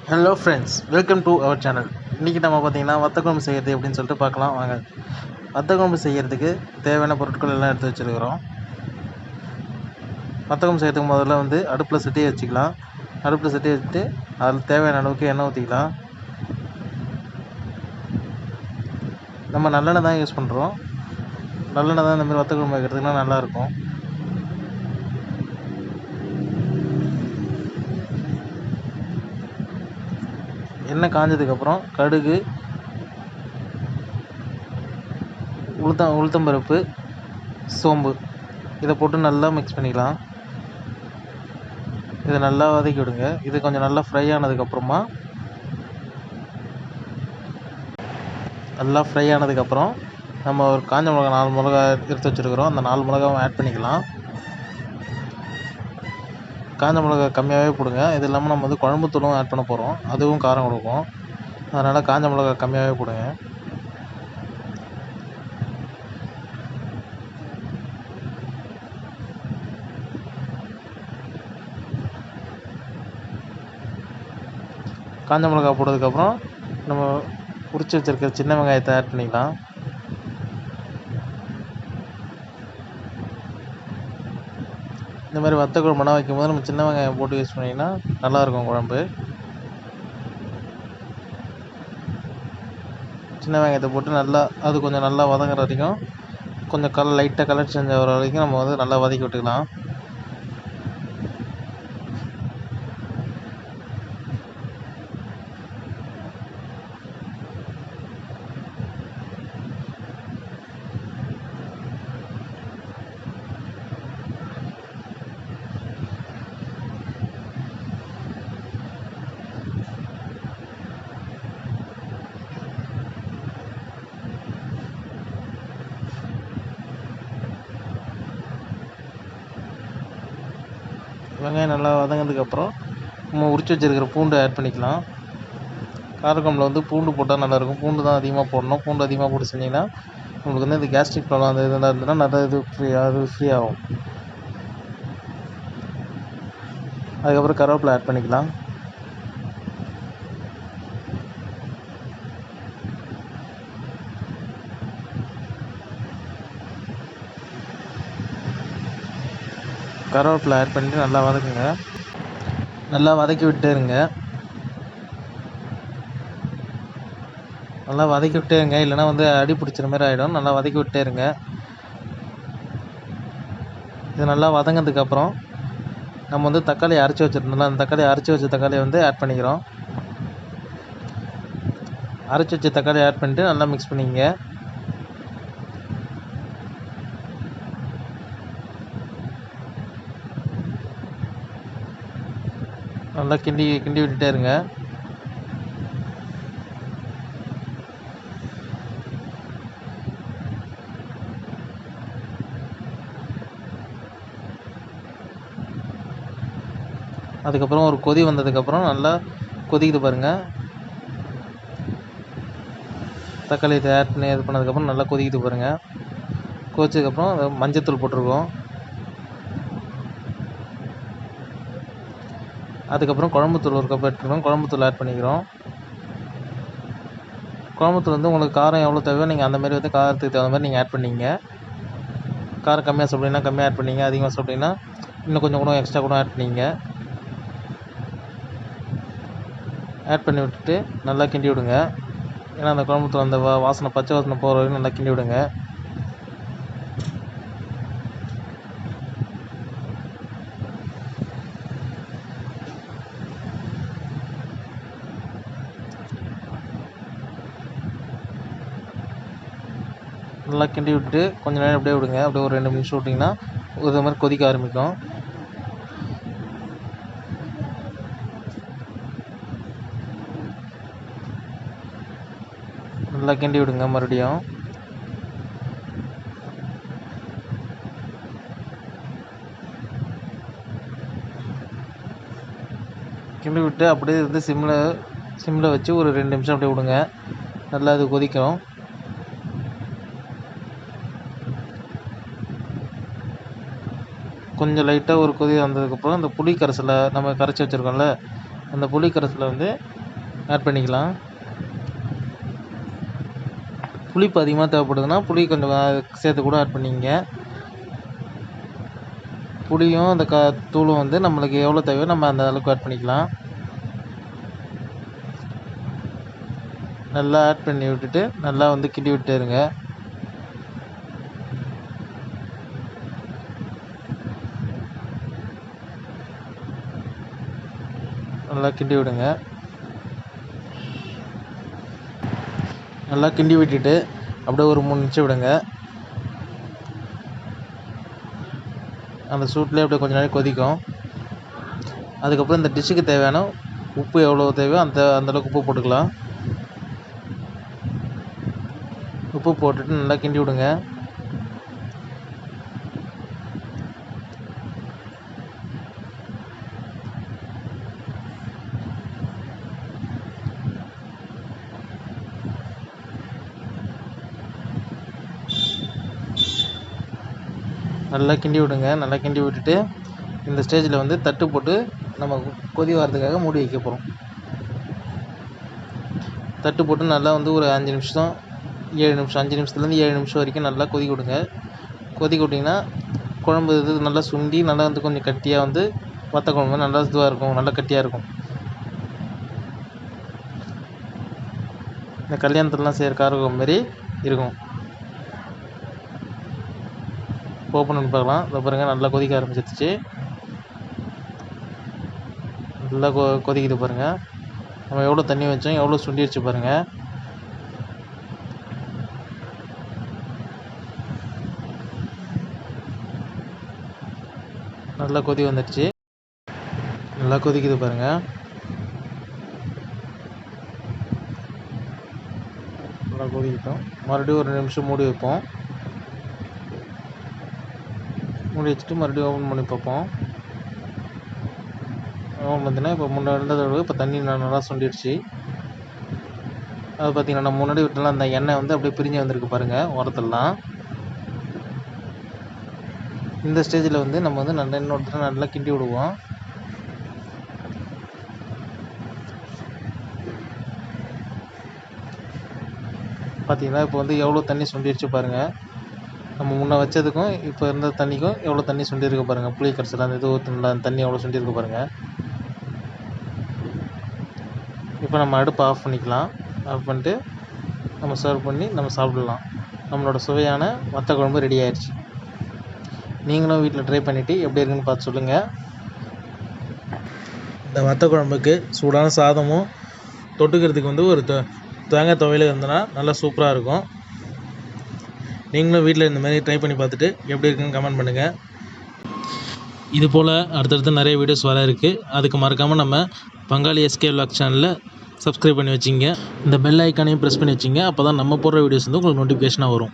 Hello friends, welcome to our channel. இன்றைக்கி நம்ம பார்த்திங்கன்னா வத்த குழம்பு செய்கிறது எப்படின்னு சொல்லிட்டு பார்க்கலாம் வாங்க. வத்த குழம்பு செய்கிறதுக்கு தேவையான பொருட்கள் எல்லாம் எடுத்து வச்சுருக்கிறோம். வத்த குழம்பு செய்கிறதுக்கு முதல்ல அடுப்பில் சட்டியை வச்சுக்கலாம். அடுப்பில் சட்டியை வச்சுட்டு அதில் தேவையான அளவுக்கு எண்ணெய் ஊற்றிக்கலாம். நம்ம நல்லெண்ணெய் தான் யூஸ் பண்ணுறோம். நல்லெண்ணெய் தான் இந்தமாதிரி வத்த குழம்பு வைக்கிறதுக்குலாம் நல்லாயிருக்கும். எண்ணெய் காஞ்சதுக்கப்புறம் கடுகு, உளுத்தம்பருப்பு, சோம்பு இதை போட்டு நல்லா மிக்ஸ் பண்ணிக்கலாம். இதை நல்லா வதக்கி விடுங்க. இது கொஞ்சம் நல்லா ஃப்ரை ஆனதுக்கப்புறம் நம்ம ஒரு காஞ்ச மிளகா 4 மிளகா எடுத்து வச்சுருக்கிறோம். அந்த 4 மிளகாவும் ஆட் பண்ணிக்கலாம். காஞ்ச மிளகா கம்மியாகவே போடுங்க. இது இல்லாமல் நம்ம குழம்பு தூளும் ஆட் பண்ண போகிறோம். அதுவும் காரம் கொடுக்கும். அதனால் காஞ்ச மிளகா கம்மியாகவே போடுங்க. காஞ்ச மிளகா போட்டதுக்கப்புறம் நம்ம உரித்து வச்சுருக்க சின்ன வெங்காயத்தை ஆட் பண்ணிக்கலாம். இந்த மாதிரி வத்த குழம்புனா வைக்கும்போது நம்ம சின்ன வெங்காயம் போட்டு யூஸ் பண்ணிங்கன்னா நல்லாயிருக்கும் குழம்பு. சின்ன வெங்காயத்தை போட்டு அது கொஞ்சம் நல்லா வதங்குற வரைக்கும், கொஞ்சம் லைட்டாக கலர் சேஞ்ச் ஆகிற வரைக்கும் நம்ம நல்லா வதக்கி விட்டுக்கலாம். வெங்காயம் நல்லா வதங்கினதுக்கப்புறம் நம்ம உரித்து வச்சுருக்கிற பூண்டு ஆட் பண்ணிக்கலாம். காரக்குழம்புல பூண்டு போட்டால் நல்லாயிருக்கும். பூண்டு தான் அதிகமாக போடணும். பூண்டு அதிகமாக போட்டு செஞ்சிங்கன்னா உங்களுக்கு இந்த கேஸ்ட்ரிக் ப்ராப்ளம் அந்த இதெல்லாம் இருந்ததுன்னா நல்லா ஃப்ரீ ஆகும். அதுக்கப்புறம் கருவேப்பிலை ஆட் பண்ணிக்கலாம். கருவேப்பிலை ஆட் பண்ணிட்டு நல்லா வதக்குங்க. நல்லா வதக்கி விட்டே இருங்க. இல்லைன்னா அடி பிடிச்சிற மாதிரி ஆகிடும். நல்லா வதக்கி விட்டே இருங்க. இது நல்லா வதங்கினதுக்கப்புறம் நம்ம தக்காளி அரைச்சி வச்சுருந்தோம்ல, அந்த அரைச்சி வச்ச தக்காளியை ஆட் பண்ணிக்கிறோம். அரைச்சி வச்ச தக்காளி ஆட் பண்ணிட்டு நல்லா மிக்ஸ் பண்ணிக்கங்க. நல்லா கிண்டி விட்டுட்டே இருங்க. அதுக்கப்புறம் ஒரு கொதி வந்ததுக்கப்புறம் நல்லா கொதிக்குது பாருங்கள். தக்காளி இதை ஆட் பண்ணி இது பண்ணதுக்கப்புறம் நல்லா கொதிக்குது பாருங்கள். கொதிச்சதுக்கப்புறம் மஞ்சத்தூள் போட்டிருக்கோம். அதுக்கப்புறம் குழம்புத்தூள் ஒரு கப் எடுத்துக்கிறோம். குழம்புத்தூள் ஆட் பண்ணிக்கிறோம். குழம்புத்தூள் உங்களுக்கு காரம் எவ்வளோ தேவையோ நீங்கள் அந்தமாரி காரத்துக்கு தகுந்த மாதிரி நீங்கள் ஆட் பண்ணிங்க. காரம் கம்மியாக சாப்பிட்டீங்கன்னா கம்மியாக ஆட் பண்ணிங்க. அதிகமாக சாப்பிட்டீங்கன்னா இன்னும் கொஞ்சம் கூட எக்ஸ்ட்ரா கூட ஆட் பண்ணிங்க. ஆட் பண்ணி விட்டுட்டு நல்லா கிண்டி விடுங்க. ஏன்னா அந்த குழம்புத்தூள் அந்த வாசனை பச்சை வாசனை போகிற வரைக்கும் நல்லா கிண்டி விடுங்க. நல்லா கிண்டி விட்டுட்டு கொஞ்சம் நேரம் அப்படியே விடுங்க. அப்படியே ஒரு 2 நிமிஷம் விட்டிங்கன்னா இது மாதிரி கொதிக்க ஆரம்பிக்கும். நல்லா கிண்டி விடுங்க. மறுபடியும் கிண்டி விட்டு அப்படியே சிம்மில் வச்சு ஒரு 2 நிமிஷம் அப்படியே விடுங்க. நல்லா அது கொதிக்கும். கொஞ்சம் லைட்டாக ஒரு கொதி வந்ததுக்கப்புறம் இந்த புளி கரைசலை நம்ம கரைச்சி வச்சுருக்கோம்ல, அந்த புளி கரைசலை வந்து ஆட் பண்ணிக்கலாம். புளிப்பு அதிகமாக தேவைப்படுதுன்னா புளி கொஞ்சம் சேர்த்து கூட ஆட் பண்ணிங்க. புளியும் அந்த தூளும் வந்து நம்மளுக்கு எவ்வளோ தேவையோ நம்ம அந்த அளவுக்கு ஆட் பண்ணிக்கலாம். நல்லா ஆட் பண்ணி விட்டுட்டு நல்லா வந்து கிண்டி விட்டே இருங்க. நல்லா கிண்டி விடுங்க. நல்லா கிண்டி விட்டுட்டு அப்படியே ஒரு 3 நிமிஷம் விடுங்க. அந்த சூட்லேயே அப்படியே கொஞ்ச நேரம் கொதிக்கும். அதுக்கப்புறம் இந்த டிஷ்ஷுக்கு தேவையான உப்பு எவ்வளோ தேவையோ அந்தளவுக்கு உப்பு போட்டுக்கலாம். உப்பு போட்டுட்டு நல்லா கிண்டி விடுங்க. நல்லா கிண்டி விடுங்க. நல்லா கிண்டி விட்டுட்டு இந்த ஸ்டேஜில் வந்து தட்டு போட்டு நம்ம கொதி வரதுக்காக மூடி வைக்க போகிறோம். தட்டு போட்டு நல்லா வந்து ஒரு 5 நிமிஷம் 7 நிமிஷம் 5 நிமிஷத்துலேருந்து 7 நிமிஷம் வரைக்கும் நல்லா கொதிக்க விடுங்க. கொதிக்க விட்டிங்கன்னா குழம்பு இது நல்லா சுண்டி நல்லா வந்து கொஞ்சம் கட்டியாக வந்து வத்த குழம்பு நல்லா இதுவாக இருக்கும், நல்லா கட்டியாக இருக்கும். இந்த கல்யாணத்துலலாம் செய்கிற காரக்குழம்பு மாரி இருக்கும். ஓப்பன் பண்ணி பார்க்கலாம். இதை பாருங்கள் நல்லா கொதிக்க ஆரம்பிச்சிருச்சு. நல்லா கொதிக்குது பாருங்கள். நம்ம எவ்வளோ தண்ணி வச்சோம் எவ்வளோ சுண்டிடுச்சு பாருங்கள். நல்லா கொதி வந்துடுச்சு. நல்லா கொதிக்குது பாருங்கள். நல்லா கொதிக்கிட்டோம். மறுபடியும் ஒரு 2 நிமிஷம் மூடி வைப்போம். மூடி வச்சுட்டு மறுபடியும் ஓப்பன் பண்ணி பார்ப்போம். ஓப்பன் பார்த்தீங்கன்னா இப்போ முன்னாடி இருந்ததை விட இப்போ தண்ணி நல்லா சுண்டிடுச்சு. அது பார்த்திங்கன்னா நம்ம முன்னாடி விட்டுலாம் அந்த எண்ணெய் வந்து அப்படியே பிரிஞ்சு வந்திருக்கு பாருங்கள் ஓரத்துலலாம். இந்த ஸ்டேஜில் வந்து நம்ம வந்து நல்லா இன்னொரு நல்லா கிண்டி விடுவோம். பார்த்திங்கன்னா இப்போ வந்து எவ்வளோ தண்ணி சுண்டிடுச்சு பாருங்கள். நம்ம முன்னே வச்சதுக்கும் இப்போ இருந்த தண்ணிக்கும் எவ்வளோ தண்ணி சுண்டிருக்கு பாருங்கள். புளி கரைசல் அந்த இது ஊற்றுல அந்த தண்ணி எவ்வளோ சுண்டிருக்கு பாருங்கள். இப்போ நம்ம அடுப்பை ஆஃப் பண்ணிக்கலாம். ஆஃப் பண்ணிட்டு நம்ம சர்வ் பண்ணி நம்ம சாப்பிடலாம். நம்மளோட சுவையான வத்த குழம்பு ரெடி ஆயிடுச்சு. நீங்களும் வீட்டில் ட்ரை பண்ணிவிட்டு எப்படி இருக்குன்னு பார்த்து சொல்லுங்கள். இந்த வத்த குழம்புக்கு சூடான சாதமும் தொட்டுக்கிறதுக்கு வந்து ஒரு தேங்காய் துவையல் இருந்தனா நல்லா சூப்பராக இருக்கும். நீங்களும் வீட்டில் இந்த மாதிரி ட்ரை பண்ணி பார்த்துட்டு எப்படி இருக்குன்னு கமெண்ட் பண்ணுங்கள். இது போல் அடுத்தடுத்து நிறைய வீடியோஸ் வர இருக்குது. அதுக்கு மறக்காமல் நம்ம பங்காளி எஸ்கே விலாக் சேனலில் சப்ஸ்கிரைப் பண்ணி வச்சிங்க. இந்த பெல் ஐக்கானையும் ப்ரெஸ் பண்ணி வச்சிங்க. அப்போ தான் நம்ம போடுற வீடியோஸ் வந்து உங்களுக்கு நோட்டிஃபிகேஷனாக வரும்.